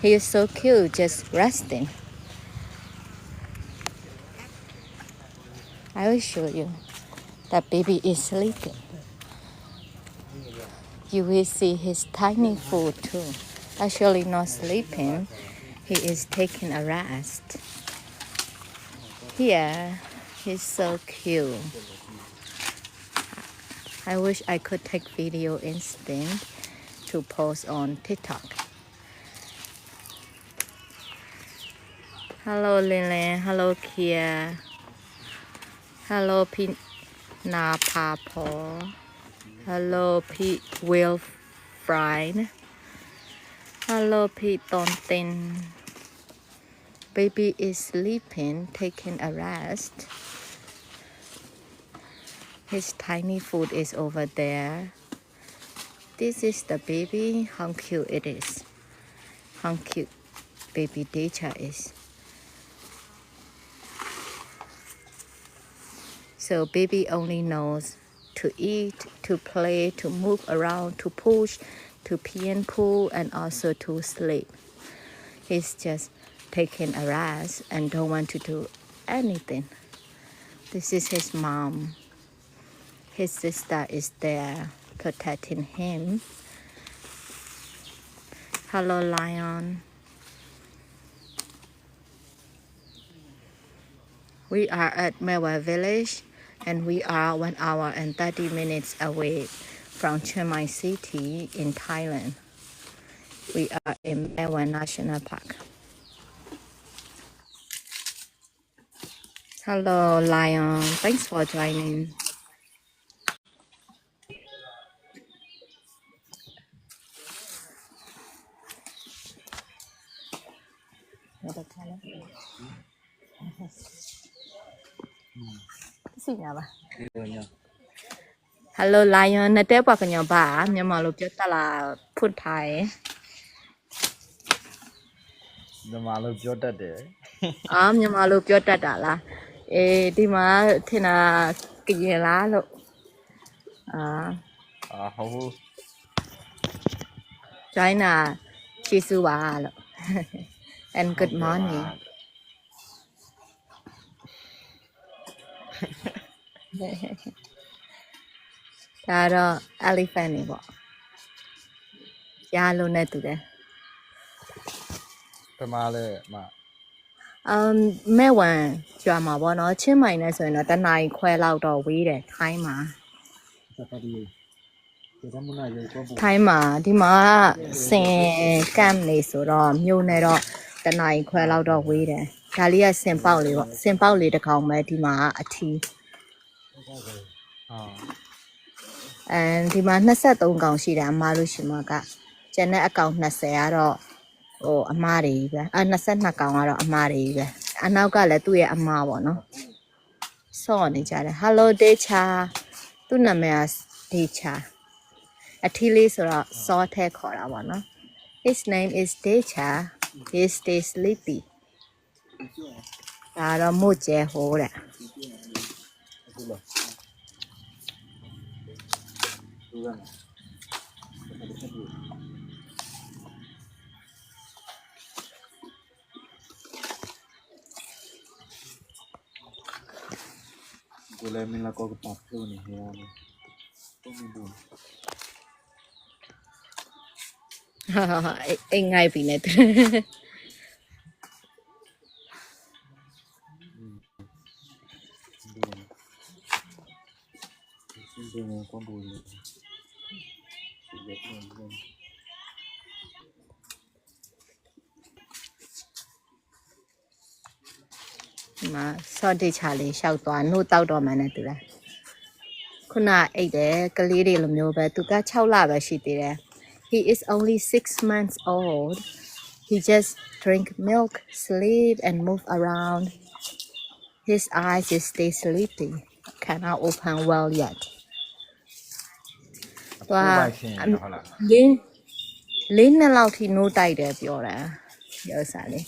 He is so cute, just resting. I will show you. That baby is sleeping. You will see his tiny foot too. Actually not sleeping. He is taking a rest. Yeah, he's so cute. I wish I could take video instant to post on TikTok. Hello Lillian, hello Kia. Hello Pina Papo. Hello Pete Wilfried. Hello Pete Tontin. Baby is sleeping, taking a rest. His tiny foot is over there. This is the baby. How cute it is. How cute baby Decha is. So baby only knows to eat, to play, to move around, to push, to pee and poo, and also to sleep. He's just taking a rest and don't want to do anything. This is his mom. His sister is there protecting him. Hello, Lion. We are at Mewa Village and we are 1 hour and 30 minutes away from Chiang Mai City in Thailand. We are in Mewa National Park. Hello, Lion. Thanks for joining. Hello, Lion. နတဲ့ဘကညဘာမြန်မာလိုပြောတလားဖွတ်ထိုင်မြန်မာလိုပြောတတ်တယ် မြန်မာလိုပြောတတ်တာလားဒီမှာထင်တာကရင်လားလို့ဟုတ် China ကျေးဇူးပါလို့ and good morning ဒါတော့ elephant နေပေါ့ရားလို့နဲ့တူတယ် ပမာလဲမဲဝန်ကျွာမှာပေါ့နော်ချင်းမိုင်နဲ့ဆိုရင်တော့တနားရီခွဲလောက်တော့ဝေးတယ်ထိုင်းမှာထိုင်းမှာဒီမှာစင်ကမ်နေဆိုတော့မြို့နဲ့တော့တနားရီခွဲလောက်တော့ဝေးတယ်ဒါလေးကစင်ပေါက်လေးပေါ့စင်ပေါက်လေးတစ်ကောင်ပဲဒီမှာအထီးဒီမှာ23ကောင်ရှိတယ်အမားလို့ရှိမှာကကျန်တဲ့အကောင်20ကတော့အမားတွေပဲ22ကောင်ကတော့အမားတွေပဲအနောက်ကလည်းသူ့ရဲ့အမားပေါ့နော်စော့နေကြတယ် Hello Decha သူ့နာမည်က Decha အထီးလေးဆိုတော့စောထဲခေါ်တာပေါ့နော် His name is Decha he stays sleepy ဒါတော့မို့ကျဲဟိုးတဲ့ကိုလည်းမင်းလာကောကပတ်လို့နေရတယ်တော့မဘူး အိမ်ငိုက်ပြီနဲ့တူ ဒီနေ့ကွန်ပူလေးမှာစော့တိချလေးရှောက်သွားနှုတ်တောက်တော့မှနဲ့တူတယ်ခုနအိတ်တယ်ကလေးတွေလိုမျိုးပဲသူက6လပဲရှိသေးတယ် He is only 6 months old He just drink milk sleep and move around His eyes is stay sleepy cannot open well yet လေးနှစ်လောက်ထိနှုတ်တိုက်တယ်ပြောတယ်ရောစားလေး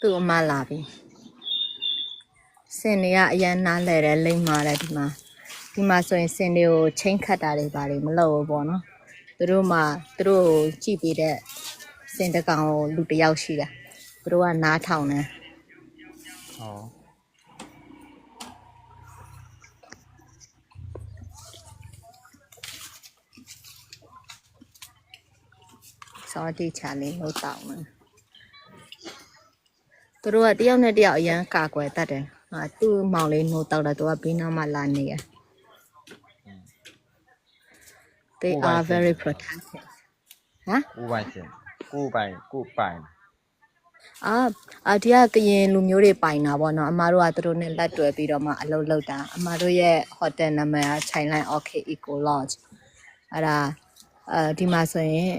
သူ့အမလာပြီစင်တွေကအရန်နားလဲတယ်လိမ့်မာတယ်ဒီမှာဆိုရင်စင်တွေကိုချင်းခတ်တာတွေပါလေမလုပ်ဘူးပေါ့နော် သူတို့မှသူတို့ကြည့်ပေးတဲ့စင်တကောင်ကိုလူတစ်ယောက်ရှိတာသူတို့ကနားထောင်တယ် ဟော စောတိချာလေးလို့တောင်းတယ်သူတို့ကတယောက်နဲ့တယောက်အရန်ကာကွယ်တတ်တယ်ဟာသူ့မောင်လေးနှိုးတောက်တာသူကဘေးနားမှာလာနေရ They are very protective ဟမ် ကိုပိုင်ရှင်ကိုပိုင် ဒီကကရင်လူမျိုးတွေပိုင်တာပေါ့နော်အမတို့ကသူတို့နဲ့လက်တွဲပြီးတော့မှအလုပ်လုပ်တာအမတို့ရဲ့ hotel နာမည်က Chailan Orchid Eco Lodge အဲ့ဒါဒီမှာဆိုရင်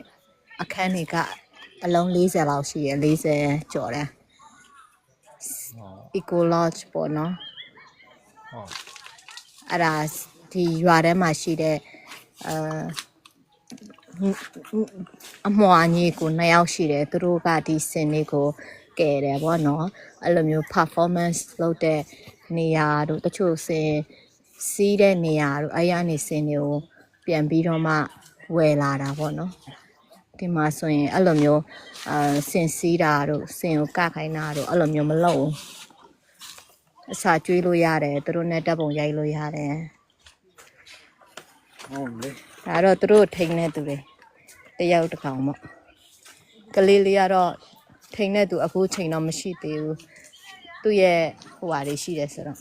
အခန်းတွေကအလုံး40လောက်ရှိရ40ကျော်တယ် ဟော Eco Lodge ပေါ့နော် ဟော အဲ့ဒါဒီရွာထဲမှာရှိတဲ့အမွာညီကို2ယောက်ရှိတယ်သူတို့ကဒီစင်လေးကိုကဲတယ်ပေါ့နော်အဲ့လိုမျိုး performance လုပ်တဲ့နေရာတို့တချို့စင်စီးတဲ့နေရာတို့အဲ့ရနေစင်တွေကိုပြန်ပြီးတော့မှဝယ်လာတာပေါ့နော်ဒီမှာဆိုရင်အဲ့လိုမျိုးစင်စီးတာတို့စင်ကိုကခိုင်းတာတို့အဲ့လိုမျိုးမလုပ်ဘူးအစာကျွေးလို့ရတယ်သူတို့နဲ့တပ်ပုံရိုက်လို့ရတယ် ဟုတ်လေ ဒါတော့သူတို့ထိန်းနေသူတွေတယောက်တစ်ကောင်ပေါ့ကလေးလေးကတော့ထိန်းနေသူအခုချိန်တော့မရှိသေးဘူးသူ့ရဲ့ဟိုဟာတွေရှိတယ်ဆိုတော့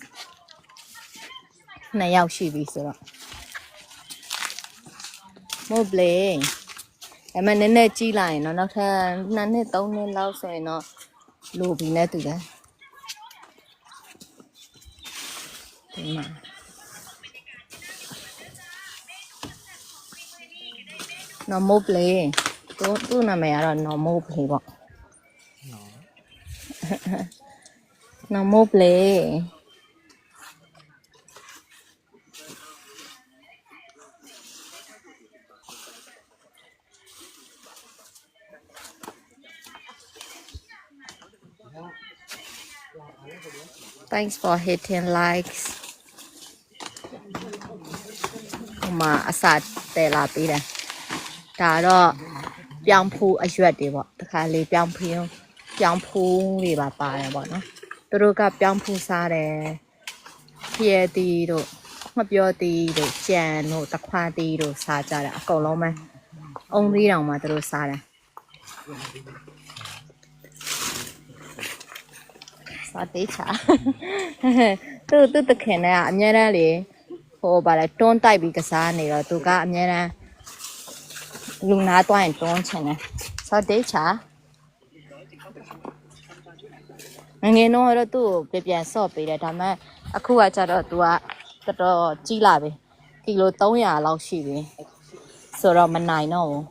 2ယောက်ရှိပြီဆိုတော့မို့ဘလေအမနည်းနည်းကြီးလာရင်တော့နောက်ထပ်2နှစ်3နှစ်လောက်ဆိုရင်တော့လိုပြီနဲ့တူတယ်ဒီမှာနော်မို့ဘလေသူ့နာမည်ကတော့နော်မို့ဘလေပေါ့ နော်မို့ဘလေ Thanks for hitting likes ဟိုမှာအစာတဲလာပေးတယ်ဒါတော့ပြောင်းဖူးအရွက်တွေပေါ့တခါလေပြောင်းဖူးတွေပါပါတယ်ပေါ့နော်သူတို့ကပြောင်းဖူးစားတယ်ဖျဲတီတို့မပြောတီတို့ကြံတို့တခွားတီတို့စားကြတယ်အကုန်လုံးပဲအုံသီးတောင်မှသူတို့စားတယ်စားသေးချာသူတခင်နဲ့ကအများတန်းလေဟိုဗါလဲတွန်းတိုက်ပြီးကစားနေတော့သူကအများတန်းလူနာသွားရင်တွန်းချင်တယ်စားသေးချာငယ်တော့သူ့ကိုပြန်ဆော့ပေးတယ်ဒါပေမဲ့အခုကကျတော့သူကတော်တော်ကြီးလာပြီကီလို300လောက်ရှိပြီဆိုတော့မနိုင်တော့ဘူး